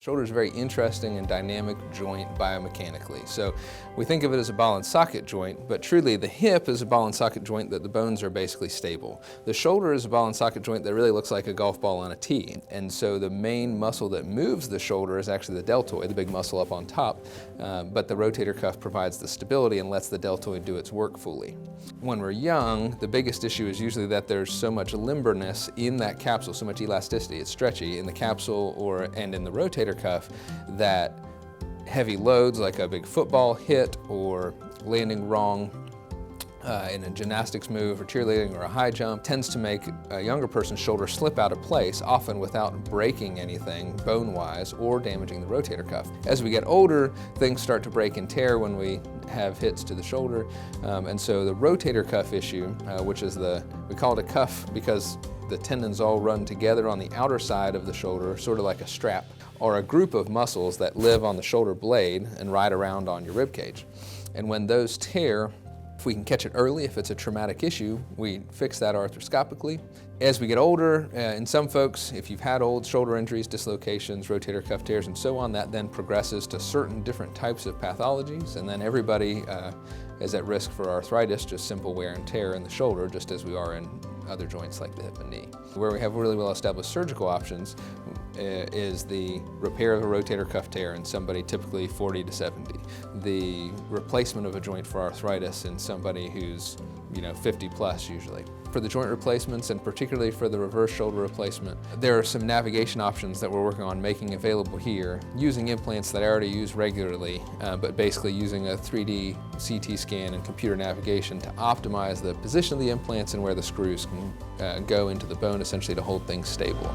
Shoulder is a very interesting and dynamic joint biomechanically. So we think of it as a ball and socket joint, but truly the hip is a ball and socket joint that the bones are basically stable. The shoulder is a ball and socket joint that really looks like a golf ball on a tee. And so the main muscle that moves the shoulder is actually the deltoid, the big muscle up on top, but the rotator cuff provides the stability and lets the deltoid do its work fully. When we're young, the biggest issue is usually that there's so much limberness in that capsule, so much elasticity, it's stretchy in the capsule and in the rotator cuff, that heavy loads like a big football hit or landing wrong in a gymnastics move or cheerleading or a high jump tends to make a younger person's shoulder slip out of place, often without breaking anything bone-wise or damaging the rotator cuff. As we get older, things start to break and tear when we have hits to the shoulder, and so the rotator cuff issue, which is we call it a cuff because the tendons all run together on the outer side of the shoulder, sort of like a strap, or a group of muscles that live on the shoulder blade and ride around on your rib cage. And when those tear, if we can catch it early, if it's a traumatic issue, we fix that arthroscopically. As we get older, in some folks, if you've had old shoulder injuries, dislocations, rotator cuff tears, and so on, that then progresses to certain different types of pathologies, and then everybody is at risk for arthritis, just simple wear and tear in the shoulder, just as we are in other joints like the hip and knee. Where we have really well-established surgical options is the repair of a rotator cuff tear in somebody typically 40 to 70, the replacement of a joint for arthritis in somebody who's 50 plus usually. For the joint replacements, and particularly for the reverse shoulder replacement, there are some navigation options that we're working on making available here, using implants that I already use regularly, but basically using a 3D CT scan and computer navigation to optimize the position of the implants and where the screws can go into the bone, essentially to hold things stable.